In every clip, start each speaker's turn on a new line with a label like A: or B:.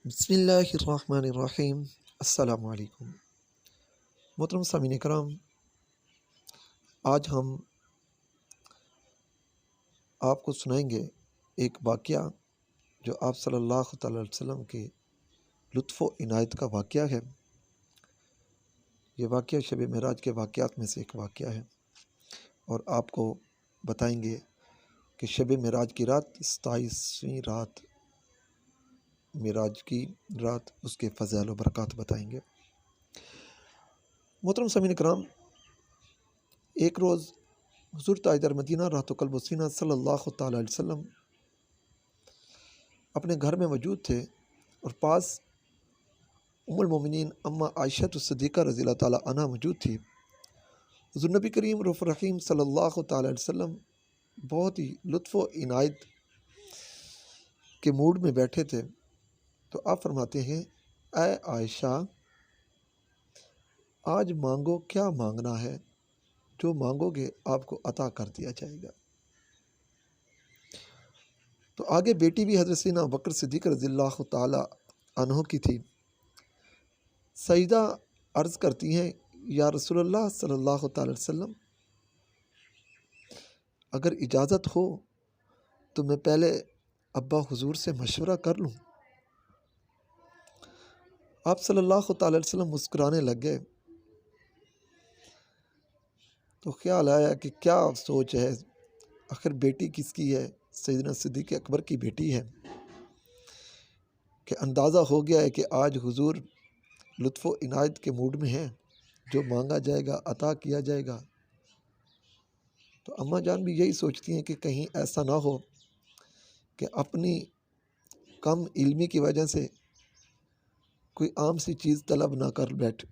A: بسم اللہ الرحمن الرحیم۔ السلام علیکم محترم سامعین کرام، آج ہم آپ کو سنائیں گے ایک واقعہ جو آپ صلی اللہ تعالی علیہ وسلم کے لطف و عنایت کا واقعہ ہے۔ یہ واقعہ شب معراج کے واقعات میں سے ایک واقعہ ہے، اور آپ کو بتائیں گے کہ شب معراج کی رات 27ویں رات، معراج کی رات، اس کے فضائل و برکات بتائیں گے۔ محترم سامعین کرام، ایک روز حضور تاجدار مدینہ رحمۃ قلب و سینہ صلی اللہ تعالی علیہ وسلم اپنے گھر میں موجود تھے، اور پاس ام المومنین اماں عائشہ صدیقہ رضی اللہ تعالی عنہ موجود تھی۔ حضور نبی کریم رؤوف رحیم صلی اللہ تعالی علیہ وسلم بہت ہی لطف و عنایت کے موڈ میں بیٹھے تھے، تو آپ فرماتے ہیں، اے عائشہ، آج مانگو، کیا مانگنا ہے؟ جو مانگو گے آپ کو عطا کر دیا جائے گا۔ تو آگے بیٹی بھی حضرت سیدنا ابوبکر صدیق رضی اللہ تعالی عنہ کی تھی۔ سیدہ عرض کرتی ہیں، یا رسول اللہ صلی اللہ تعالی وسلم، اگر اجازت ہو تو میں پہلے ابا حضور سے مشورہ کر لوں۔ آپ صلی اللہ تعالی وسلم مسکرانے لگ گئے، تو خیال آیا کہ کیا سوچ ہے، آخر بیٹی کس کی ہے؟ سیدنا صدیق اکبر کی بیٹی ہے، کہ اندازہ ہو گیا ہے کہ آج حضور لطف و عنایت کے موڈ میں ہیں، جو مانگا جائے گا عطا کیا جائے گا۔ تو اماں جان بھی یہی سوچتی ہیں کہ کہیں ایسا نہ ہو کہ اپنی کم علمی کی وجہ سے کوئی عام سی چیز طلب نہ کر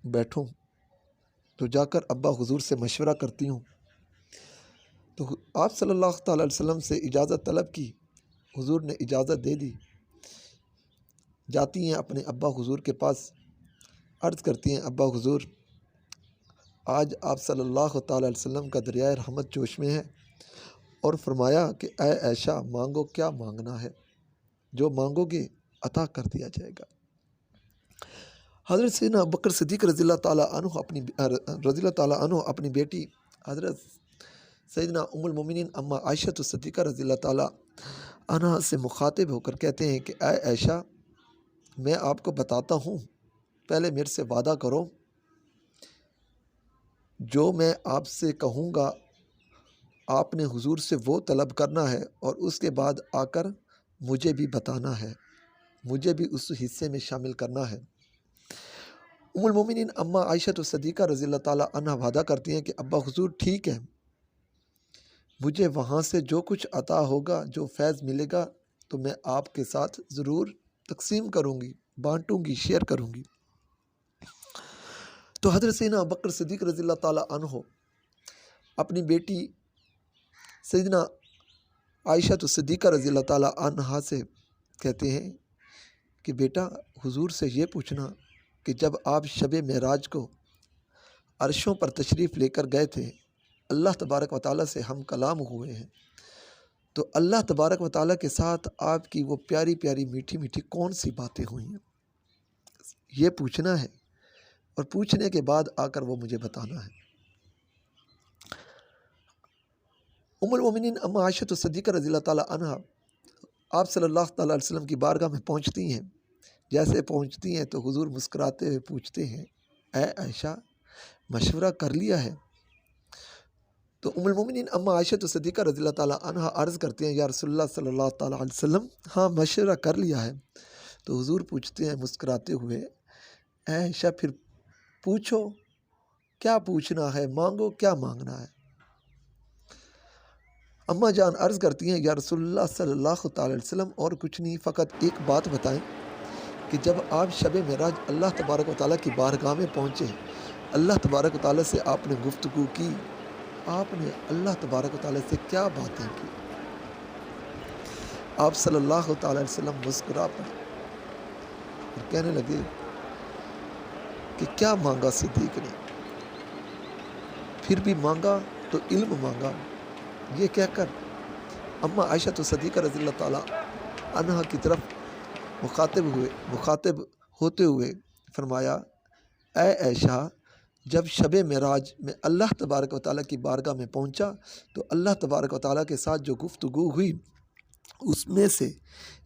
A: بیٹھوں، تو جا کر ابا حضور سے مشورہ کرتی ہوں۔ تو آپ صلی اللہ تعالی علیہ وسلم سے اجازت طلب کی، حضور نے اجازت دے دی۔ جاتی ہیں اپنے ابا حضور کے پاس، عرض کرتی ہیں، ابا حضور، آج آپ صلی اللہ تعالی علیہ وسلم کا دریائے رحمت جوش میں ہے، اور فرمایا کہ اے عائشہ، مانگو، کیا مانگنا ہے؟ جو مانگو گے عطا کر دیا جائے گا۔ حضرت سیدنا ابوبکر صدیق رضی اللہ تعالی عنہ اپنی بیٹی حضرت سیدنا ام المومنین اماں عائشہ صدیقہ رضی اللہ تعالی عنہ سے مخاطب ہو کر کہتے ہیں کہ اے عائشہ، میں آپ کو بتاتا ہوں، پہلے میرے سے وعدہ کرو، جو میں آپ سے کہوں گا آپ نے حضور سے وہ طلب کرنا ہے، اور اس کے بعد آ کر مجھے بھی بتانا ہے، مجھے بھی اس حصے میں شامل کرنا ہے۔ ام المومنین اماں عائشہ صدیقہ رضی اللہ تعالی عنہ وعدہ کرتی ہیں کہ ابا حضور، ٹھیک ہے، مجھے وہاں سے جو کچھ عطا ہوگا، جو فیض ملے گا، تو میں آپ کے ساتھ ضرور تقسیم کروں گی، بانٹوں گی، شیئر کروں گی۔ تو حضرت سیدنا ابوبکر صدیق رضی اللہ تعالی عنہ اپنی بیٹی سیدنا عائشہ صدیقہ رضی اللہ تعالی عنہ سے کہتے ہیں کہ بیٹا، حضور سے یہ پوچھنا کہ جب آپ شب معراج کو عرشوں پر تشریف لے کر گئے تھے، اللہ تبارک و تعالیٰ سے ہم کلام ہوئے ہیں، تو اللہ تبارک و تعالیٰ کے ساتھ آپ کی وہ پیاری پیاری میٹھی میٹھی کون سی باتیں ہوئی ہیں؟ یہ پوچھنا ہے، اور پوچھنے کے بعد آ کر وہ مجھے بتانا ہے۔ ام المومنین اماں عائشہ صدیقہ رضی اللہ تعالی عنہ آپ صلی اللہ تعالی علیہ وسلم کی بارگاہ میں پہنچتی ہیں۔ جیسے پہنچتی ہیں تو حضور مسکراتے ہوئے پوچھتے ہیں، اے عائشہ، مشورہ کر لیا ہے؟ تو ام المومنین اماں عائشہ صدیقہ رضی اللہ تعالی عنہ عرض کرتے ہیں، یا رسول اللہ صلی اللہ تعالی علیہ وسلم، ہاں، مشورہ کر لیا ہے۔ تو حضور پوچھتے ہیں مسکراتے ہوئے، اے عائشہ، پھر پوچھو، کیا پوچھنا ہے؟ مانگو، کیا مانگنا ہے؟ اماں جان عرض کرتی ہیں، یا رسول اللہ صلی اللہ تعالی علیہ وسلم، اور کچھ نہیں، فقط ایک بات بتائیں کہ جب آپ شب معراج اللہ تبارک و تعالیٰ کی بارگاہ میں پہنچے، اللہ تبارک و تعالیٰ سے آپ نے گفتگو کی، آپ نے اللہ تبارک و تعالیٰ سے کیا باتیں کی؟ آپ صلی اللہ تعالی علیہ وسلم مسکرا پڑے اور کہنے لگے کہ کیا مانگا صدیق نے؟ پھر بھی مانگا تو علم مانگا۔ یہ کہہ کر اماں عائشہ صدیقہ رضی اللہ تعالی عنہ کی طرف مخاطب ہوتے ہوئے فرمایا، اے عائشہ، جب شب معراج میں اللہ تبارک و تعالیٰ کی بارگاہ میں پہنچا تو اللہ تبارک و تعالیٰ کے ساتھ جو گفتگو ہوئی اس میں سے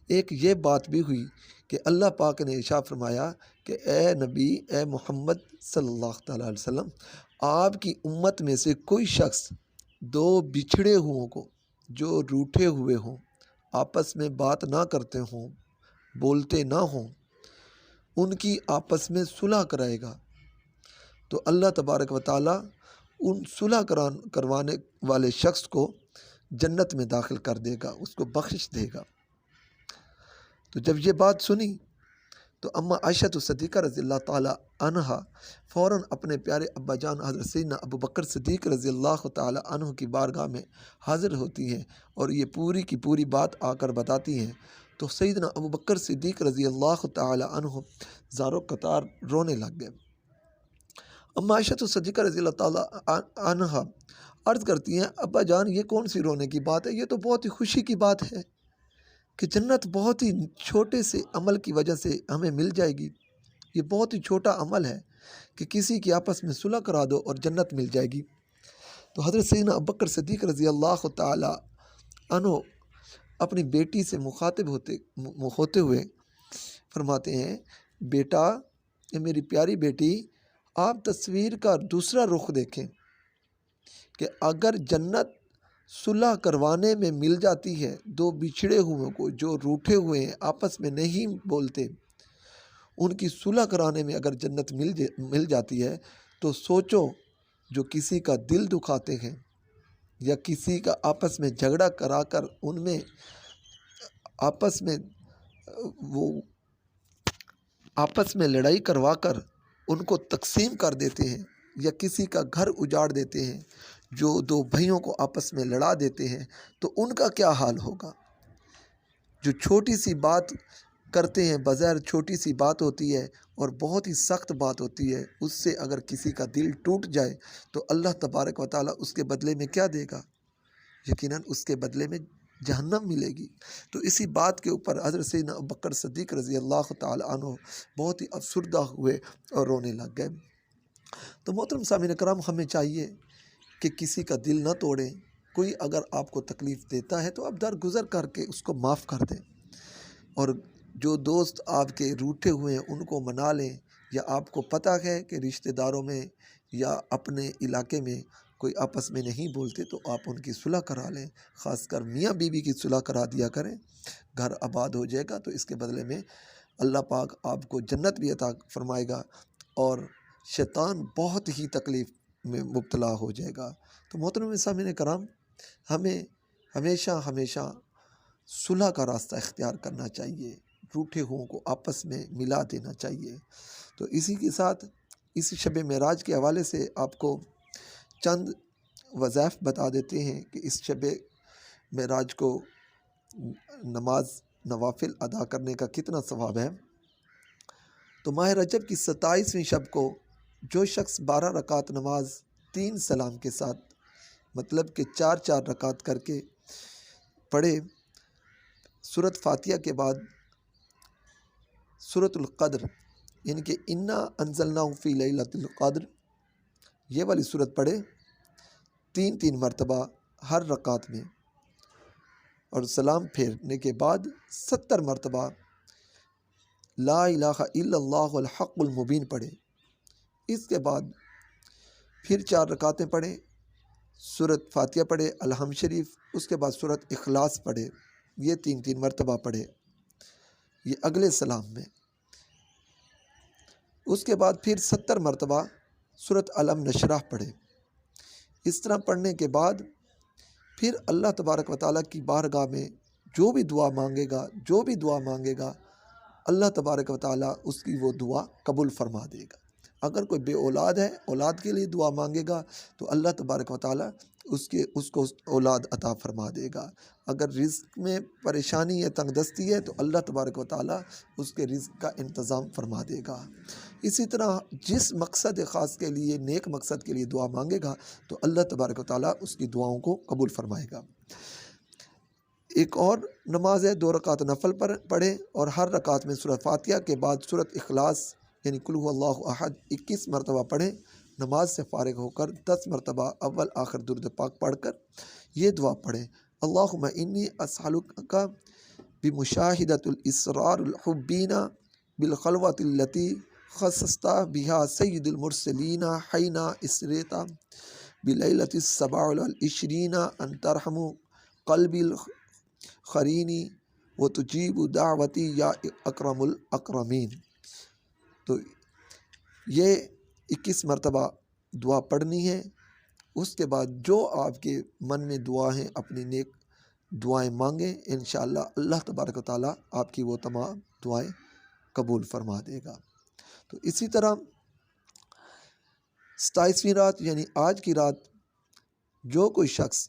A: ایک یہ بات بھی ہوئی کہ اللہ پاک نے ارشاد فرمایا کہ اے نبی، اے محمد صلی اللہ تعالیٰ علیہ وسلم، آپ کی امت میں سے کوئی شخص دو بچھڑے ہوں کو، جو روٹھے ہوئے ہوں، آپس میں بات نہ کرتے ہوں، بولتے نہ ہوں، ان کی آپس میں صلح کرائے گا تو اللہ تبارک و تعالیٰ ان صلح کروانے والے شخص کو جنت میں داخل کر دے گا، اس کو بخشش دے گا۔ تو جب یہ بات سنی تو اما عائشہ صدیقہ رضی اللہ تعالیٰ عنہا فوراً اپنے پیارے ابا جان حضرت سیدنا ابو بکر صدیق رضی اللہ تعالیٰ عنہ کی بارگاہ میں حاضر ہوتی ہیں اور یہ پوری کی پوری بات آ کر بتاتی ہیں۔ تو سیدنا ابو بکر صدیق رضی اللہ تعالیٰ عنہ زارو قطار رونے لگ گئے۔ اما عائشہ صدیقہ رضی اللہ تعالیٰ عنہا عرض کرتی ہیں، ابا جان یہ کون سی رونے کی بات ہے، یہ تو بہت ہی خوشی کی بات ہے کہ جنت بہت ہی چھوٹے سے عمل کی وجہ سے ہمیں مل جائے گی۔ یہ بہت ہی چھوٹا عمل ہے کہ کسی کی آپس میں صلح کرا دو اور جنت مل جائے گی۔ تو حضرت سیدنا ابو بکر صدیق رضی اللہ تعالیٰ عنہ اپنی بیٹی سے مخاطب ہوتے ہوئے فرماتے ہیں، بیٹا، یہ میری پیاری بیٹی، آپ تصویر کا دوسرا رخ دیکھیں کہ اگر جنت صلح کروانے میں مل جاتی ہے، دو بچھڑے ہوئے کو جو روٹھے ہوئے ہیں، آپس میں نہیں بولتے، ان کی صلح کرانے میں اگر جنت مل جاتی ہے تو سوچو جو کسی کا دل دکھاتے ہیں یا کسی کا آپس میں جھگڑا کرا کر ان میں آپس میں لڑائی کروا کر ان کو تقسیم کر دیتے ہیں یا کسی کا گھر اجاڑ دیتے ہیں، جو دو بھائیوں کو آپس میں لڑا دیتے ہیں، تو ان کا کیا حال ہوگا۔ جو چھوٹی سی بات کرتے ہیں، بظاہر چھوٹی سی بات ہوتی ہے اور بہت ہی سخت بات ہوتی ہے، اس سے اگر کسی کا دل ٹوٹ جائے تو اللہ تبارک و تعالیٰ اس کے بدلے میں کیا دے گا؟ یقیناً اس کے بدلے میں جہنم ملے گی۔ تو اسی بات کے اوپر حضرت سیدنا ابو بکر صدیق رضی اللہ تعالیٰ عنہ بہت ہی افسردہ ہوئے اور رونے لگ گئے۔ تو محترم سامعین کرام، ہمیں چاہیے کہ کسی کا دل نہ توڑیں۔ کوئی اگر آپ کو تکلیف دیتا ہے تو آپ درگزر کر کے اس کو معاف کر دیں، اور جو دوست آپ کے روٹھے ہوئے ہیں ان کو منا لیں، یا آپ کو پتہ ہے کہ رشتہ داروں میں یا اپنے علاقے میں کوئی آپس میں نہیں بولتے تو آپ ان کی صلح کرا لیں، خاص کر میاں بیوی کی صلح کرا دیا کریں، گھر آباد ہو جائے گا۔ تو اس کے بدلے میں اللہ پاک آپ کو جنت بھی عطا فرمائے گا اور شیطان بہت ہی تکلیف میں مبتلا ہو جائے گا۔ تو محترم سامعین کرام، ہمیں ہمیشہ صلح کا راستہ اختیار کرنا چاہیے، روٹھے ہوں کو آپس میں ملا دینا چاہیے۔ تو اسی کے ساتھ اس شب معراج کے حوالے سے آپ کو چند وظائف بتا دیتے ہیں کہ اس شب معراج کو نماز نوافل ادا کرنے کا کتنا ثواب ہے۔ تو ماہ رجب کی 27ویں شب کو جو شخص 12 رکعت نماز 3 سلام کے ساتھ، مطلب کہ 4 رکعت کر کے پڑھے، سورۃ فاتحہ کے بعد سورۃ القدر یعنی کہ انا انزلناہ فی لیلۃ القدر، یہ والی سورت پڑھے 3 مرتبہ ہر رکعت میں، اور سلام پھیرنے کے بعد 70 مرتبہ لا الہ الا اللہ الحق المبین پڑھے۔ اس کے بعد پھر 4 رکعتیں پڑھیں، سورۃ فاتحہ پڑھے، الحمد شریف، اس کے بعد سورۃ اخلاص پڑھے، یہ 3 مرتبہ پڑھے، یہ اگلے سلام میں۔ اس کے بعد پھر 70 مرتبہ سورۃ علم نشرح پڑھے۔ اس طرح پڑھنے کے بعد پھر اللہ تبارک و تعالیٰ کی بارگاہ میں جو بھی دعا مانگے گا اللہ تبارک و تعالیٰ اس کی وہ دعا قبول فرما دے گا۔ اگر کوئی بے اولاد ہے، اولاد کے لیے دعا مانگے گا تو اللہ تبارک و تعالیٰ اس کو اولاد عطا فرما دے گا۔ اگر رزق میں پریشانی ہے، تنگ دستی ہے، تو اللہ تبارک و تعالیٰ اس کے رزق کا انتظام فرما دے گا۔ اسی طرح جس مقصد خاص کے لیے، نیک مقصد کے لیے دعا مانگے گا تو اللہ تبارک و تعالیٰ اس کی دعاؤں کو قبول فرمائے گا۔ ایک اور نماز ہے 2 رکعت نفل پر پڑھیں اور ہر رکعت میں سورۃ فاتحہ کے بعد سورۃ اخلاص یعنی قل هو اللہ احد 21 مرتبہ پڑھیں۔ نماز سے فارغ ہو کر 10 مرتبہ اول آخر درود پاک پڑھ کر یہ دعا پڑھیں، اللہم انی اسألک بمشاہدۃ الاسرار الحبین بالخلوۃ التی خصصت بها سید المرسلین حین اسریت بلیلۃ السبع والعشرین ان ترحم قلبی الخرینی و تجیب دعوتی یا اکرم الاکرمین۔ تو یہ 21 مرتبہ دعا پڑھنی ہے۔ اس کے بعد جو آپ کے من میں دعا ہیں اپنی نیک دعائیں مانگیں، انشاءاللہ اللہ تبارک و تعالیٰ آپ کی وہ تمام دعائیں قبول فرما دے گا۔ تو اسی طرح 27ویں رات یعنی آج کی رات جو کوئی شخص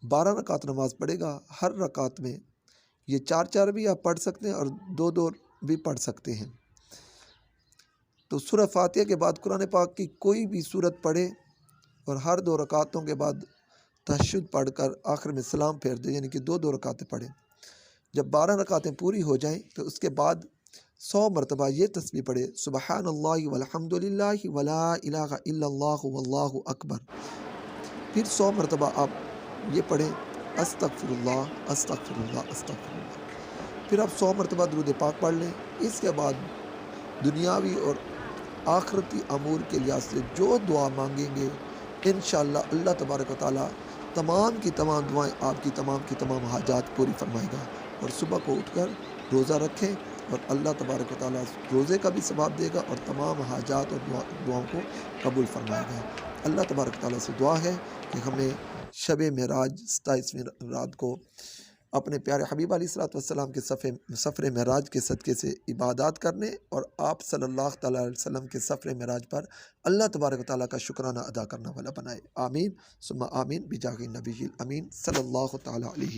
A: 12 رکعت نماز پڑھے گا، ہر رکعت میں یہ 4 بھی آپ پڑھ سکتے ہیں اور 2 بھی پڑھ سکتے ہیں۔ تو سورہ فاتحہ کے بعد قرآن پاک کی کوئی بھی سورت پڑھے اور ہر 2 رکعتوں کے بعد تہجد پڑھ کر آخر میں سلام پھیر دے، یعنی کہ 2 رکعتیں پڑھیں۔ جب 12 رکعتیں پوری ہو جائیں تو اس کے بعد 100 مرتبہ یہ تسبیح پڑھے، سبحان اللہ والحمد للہ ولا الہ الا اللہ واللہ اکبر۔ پھر 100 مرتبہ آپ یہ پڑھیں، استغفر اللہ استغفر اللہ استغفر اللہ۔ پھر آپ 100 مرتبہ درود پاک پڑھ لیں۔ اس کے بعد دنیاوی اور آخرتی امور کے لحاظ سے جو دعا مانگیں گے انشاءاللہ اللہ تبارک و تعالیٰ تمام کی تمام دعائیں آپ کی تمام حاجات پوری فرمائے گا۔ اور صبح کو اٹھ کر روزہ رکھیں اور اللہ تبارک و تعالیٰ روزے کا بھی ثواب دے گا اور تمام حاجات اور دعاؤں کو قبول فرمائے گا۔ اللہ تبارک و تعالیٰ سے دعا ہے کہ ہمیں شب معراج 27ویں رات کو اپنے پیارے حبیب علیہ الصلوۃ والسلام کے سفر معراج کے صدقے سے عبادات کرنے اور آپ صلی اللہ تعالیٰ علیہ وسلم کے سفر معراج پر اللہ تبارک و تعالیٰ کا شکرانہ ادا کرنے والا بنائے۔ آمین ثم آمین بجاہ النبی الامین صلی اللہ تعالیٰ علیہ